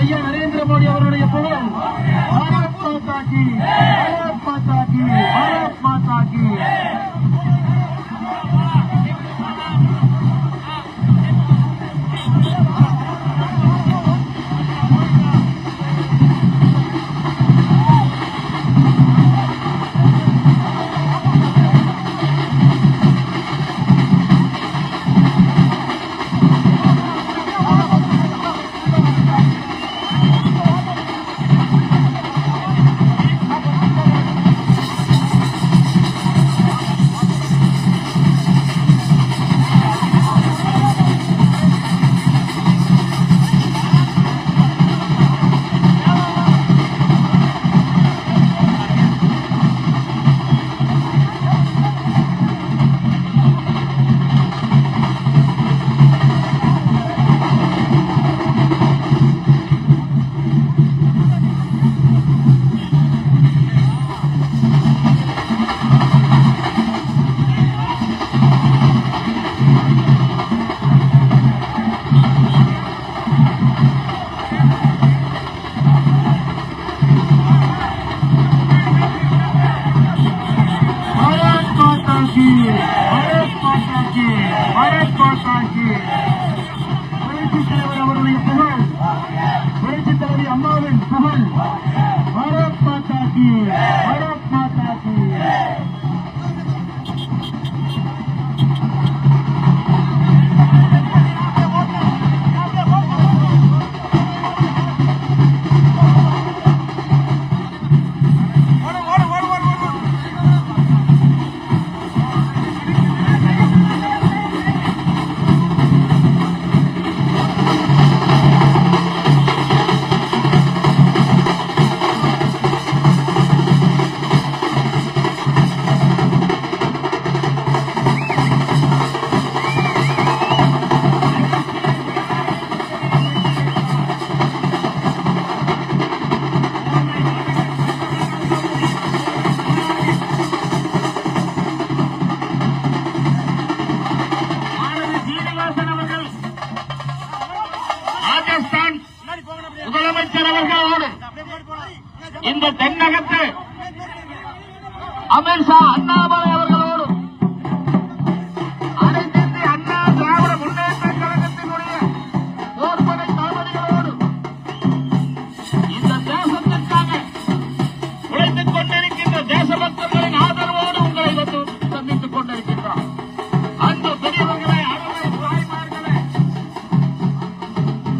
ஐயா நரேந்திர மோடி அவருடைய புகழ். பாரத் மாதா கி, பாரத் மாதா கி, பாரத் மாதா கி. முதலமைச்சர் அவர்களோடு இந்த தென்னகத்து அமித்ஷா அண்ணாமலை அவர்களோடு அனைத்து இந்திய அண்ணா திராவிட முன்னேற்ற கழகத்தினுடைய போர்ப்படை தளபதிகளோடு இந்த தேசத்திற்காக உழைத்துக் கொண்டிருக்கின்ற தேசபக்தர்களின் ஆதரவோடு உங்களை வந்து சந்தித்துக் கொண்டிருக்கின்றோம். அந்த பெரியவர்களை அறுவை தாய்மார்களே,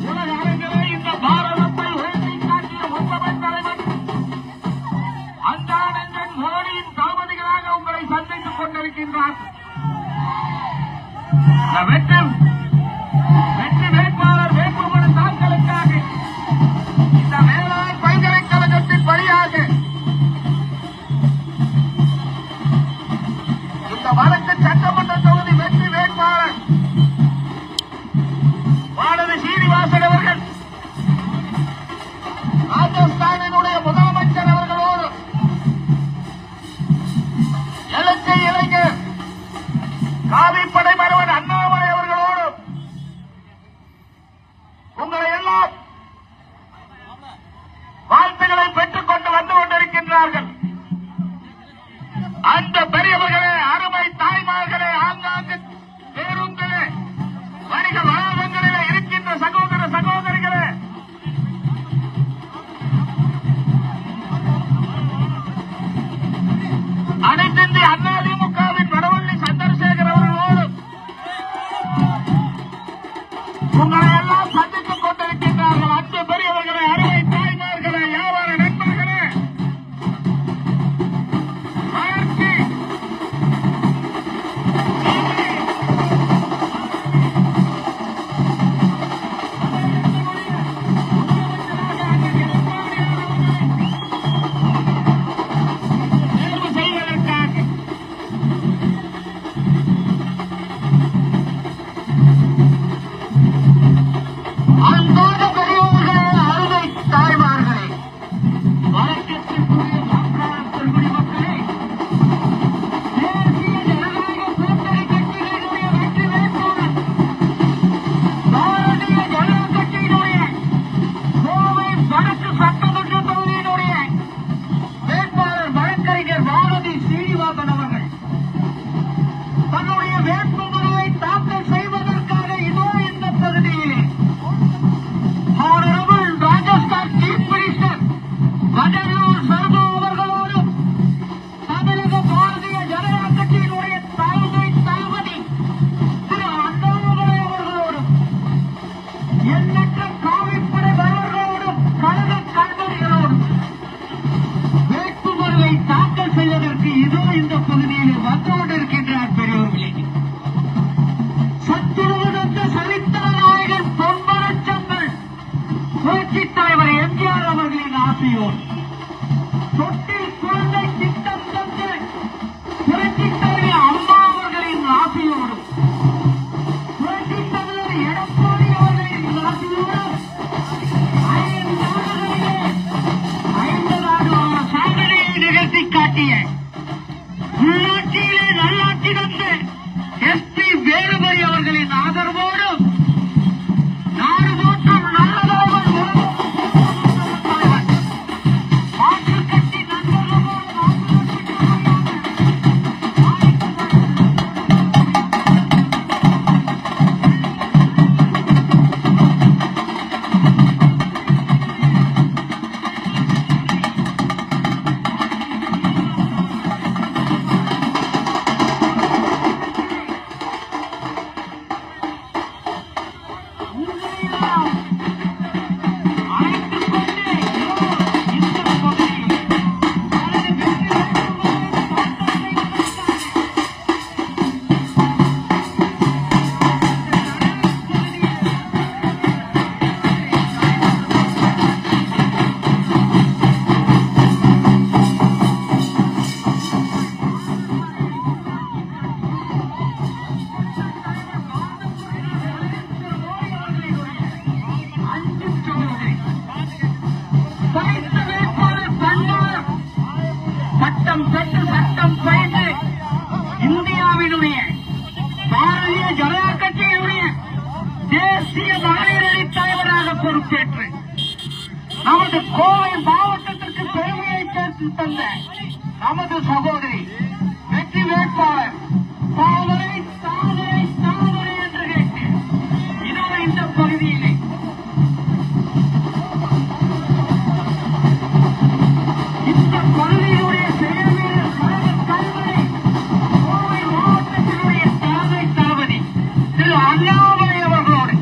உலக அரங்கிலே இந்த பாரதத்தை உயர்த்தி காட்டிய உத்தம தலைவன் அஞ்சானந்தன் மோடியின் தளபதிகளாக உங்களை சந்தித்து ஆசையோடு தொட்டில் குழந்தை திட்டம் தந்து புரட்சித் தலைவர் அம்மா அவர்களின் ஆசையோடும் புரட்சித் தலைவர் எடப்பாடி அவர்களின் ஆசையோடும் 50 சாதனையை நிகழ்த்தி காட்டிய உள்ளாட்சியிலே நல்லாட்சி தந்து எஸ்பி வேலுமணி அவர்களின் ஆதரவோடும் நாடு போற்றும் நல்லதொரு மாற்றுக் கட்சி நண்பர்களோடு சட்டம் பயின்று இந்தியாவினுடைய பாரதிய ஜனதா கட்சியினுடைய தேசிய மகளிர் அணி தலைவராக பொறுப்பேற்று நமது கோவை மாவட்டத்திற்கு பெருமையை சேர்த்து தந்த நமது சகோதரி வெற்றி வேட்பாளர் தாமரை தாமரை தாமரை என்று கேட்டு இதோ இந்த பகுதியிலே இந்த பகுதியினுடைய செயல்வீரர் கழக கல்வரை கோவை மாவட்டத்தினுடைய தலைமை தளபதி திரு அண்ணாமலை அவர்களோடு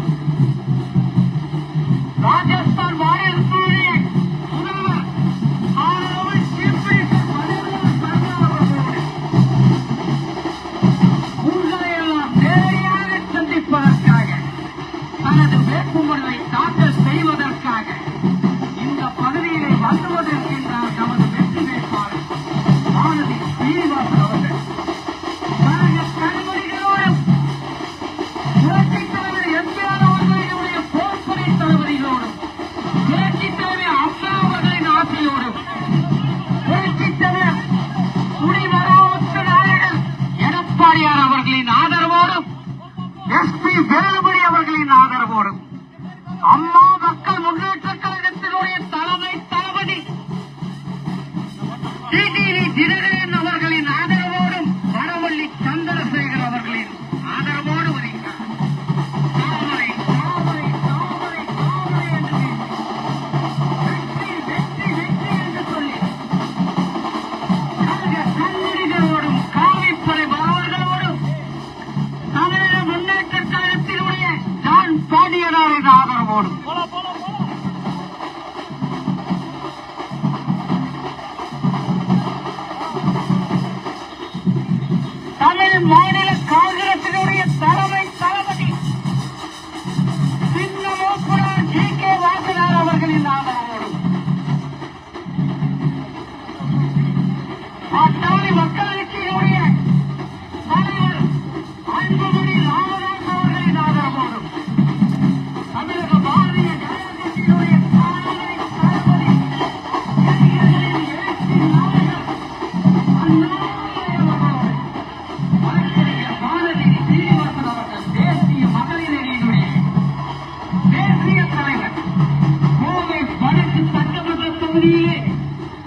ராஜஸ்தான் மாநிலத்தினுடைய முதல்வர் ஆளுநர் சீஃப் மினிஸ்டர் மனோகர் சர்மா அவர்களோடு உங்களை எல்லாம் நேரடியாக சந்திப்பதற்காக தனது வேட்புமனுவை தாக்கல் செய்வதற்காக இந்த பகுதியிலே வந்து கொண்டிருக்கின்றார் நமது வெற்றி வேட்பாளர் வானதி சீனிவாசன் அவர்கள். கழக கண்மணிகளோடும் புரட்சித் தலைவர் எம்ஜிஆர் அவர்களினுடைய போர்ப்படை தளபதிகளோடும் புரட்சித் தலைவர் அம்மா அவர்களின் ஆசையோடும் புரட்சித் தலைவர் குடிமராமத்து நாயகர் எடப்பாடியார் அவர்களின் ஆதரவோடும் எஸ்பி வேலுமணி அவர்களின் ஆதரவோடும் அம்மா மக்கள் முன்னேற்ற கழகத்தினுடைய தலைமை தளபதி டிடிவி தினகரன் அவர்களின் ஆதரவோடும் வடவள்ளி சந்திரசேகர் அவர்களின் ஆதரவோடு வருகிறார். தாமரை தாமரை தாமரை தாமரை என்று வெற்றி வெற்றி வெற்றி என்று சொல்லி கழக கண்மணிகளோடும் காவிப்படை மாணவர்களோடும் தமிழக முன்னேற்ற கழகத்தினுடைய ஜான் பாண்டியனாரின் ஆதரவோடும் தமிழ் மாநில காங்கிரசினுடைய தலைமை தளபதி சின்னமோப்புரார் ஜி கே வாசனார் அவர்களின் ஆதரவோடும் பாட்டாளி மக்கள் கட்சியினுடைய தலைவர் அன்புமணி ராமதாஸ் அவர்களின் ஆதரவோடும் தமிழக பாரதிய ஜனதா கட்சியினுடைய தலைமை தளபதி இளைஞர்களின் எழுச்சி நாயகர் அண்ணாமலை அவர்களோடு வழக்கறிஞர் வானதி சீனிவாசன் அவர்கள் தேசிய மகளிர் அணியினுடைய தேசிய தலைவர் கோவை வடக்கு சட்டமன்ற தொகுதியிலே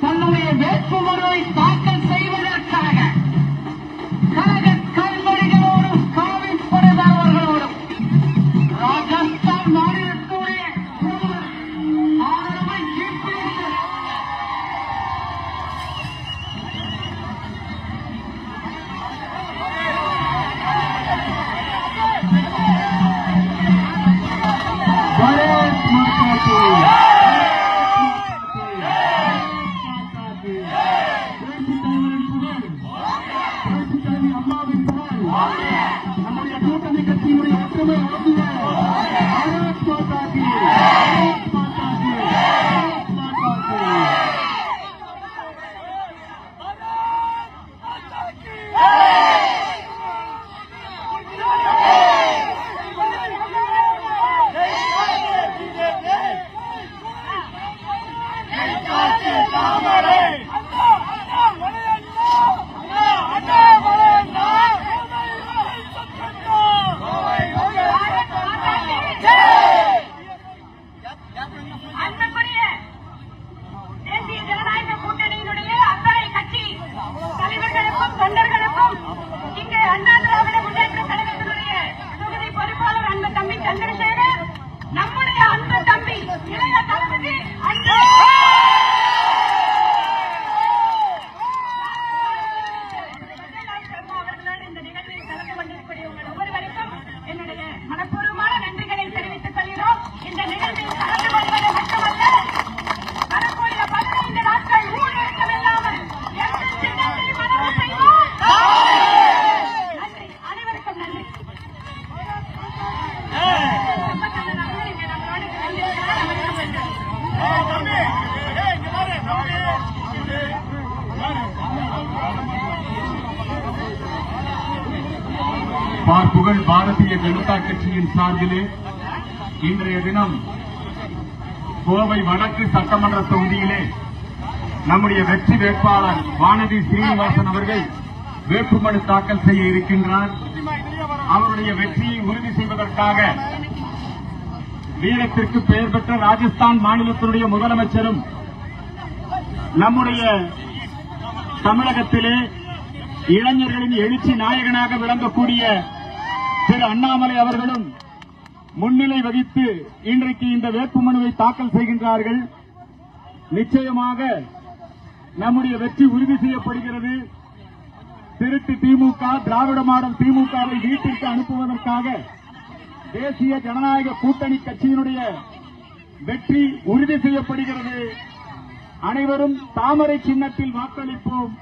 தன்னுடைய வேட்புமனுவை தாக்கல் செய்வதற்காக கழக கண்மணிகளோடும் காவிப்படைதாரர்களோடும் ராஜஸ்தான் மாநிலத்துடைய முதல்வர் ஆளுநர் சீஃப் மினிஸ்டர் भारत माता की பார்ப்புகள் பாரதிய ஜனதா கட்சியின் சார்பிலே இன்றைய தினம் கோவை வடக்கு சட்டமன்ற தொகுதியிலே நம்முடைய வெற்றி வேட்பாளர் வானதி சீனிவாசன் அவர்கள் வேட்புமனு தாக்கல் செய்ய இருக்கின்றார். அவருடைய வெற்றியை உறுதி செய்வதற்காக வீரத்திற்கு பெயர் பெற்ற ராஜஸ்தான் மாநிலத்தினுடைய முதலமைச்சரும் நம்முடைய தமிழகத்திலே இளைஞர்களின் எழுச்சி நாயகனாக விளங்கக்கூடிய திரு அண்ணாமலை அவர்களும் முன்னிலை வகித்து இன்றைக்கு இந்த வேட்புமனுவை தாக்கல் செய்கின்றார்கள். நிச்சயமாக நம்முடைய வெற்றி உறுதி செய்யப்படுகிறது. திருட்டு திமுக, திராவிட மாடல் திமுகவை வீட்டிற்கு அனுப்புவதற்காக தேசிய ஜனநாயக கூட்டணி கட்சியினுடைய வெற்றி உறுதி செய்யப்படுகிறது. அனைவரும் தாமரை சின்னத்தில் வாக்களிப்போம்,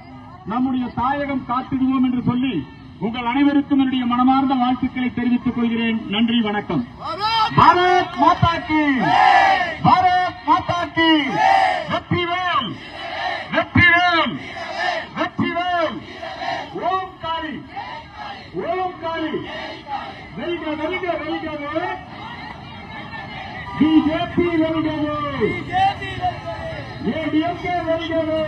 நம்முடைய தாயகம் காத்திடுவோம் என்று சொல்லி உங்கள் அனைவருக்கும் என்னுடைய மனமார்ந்த வாழ்த்துக்களை தெரிவித்துக் கொள்கிறேன். நன்றி, வணக்கம். பாரத் மாதா கி, பாரத் மாதா கி. வெற்றிவேல், வெற்றிவேல், வெற்றிவேல். ஓம் காளி, ஓம் காளி. வெல்க, வெல்க, வெல்கவே. பிஜேபி வெல்கவே, ஏடிஎம்கே வெல்கவே.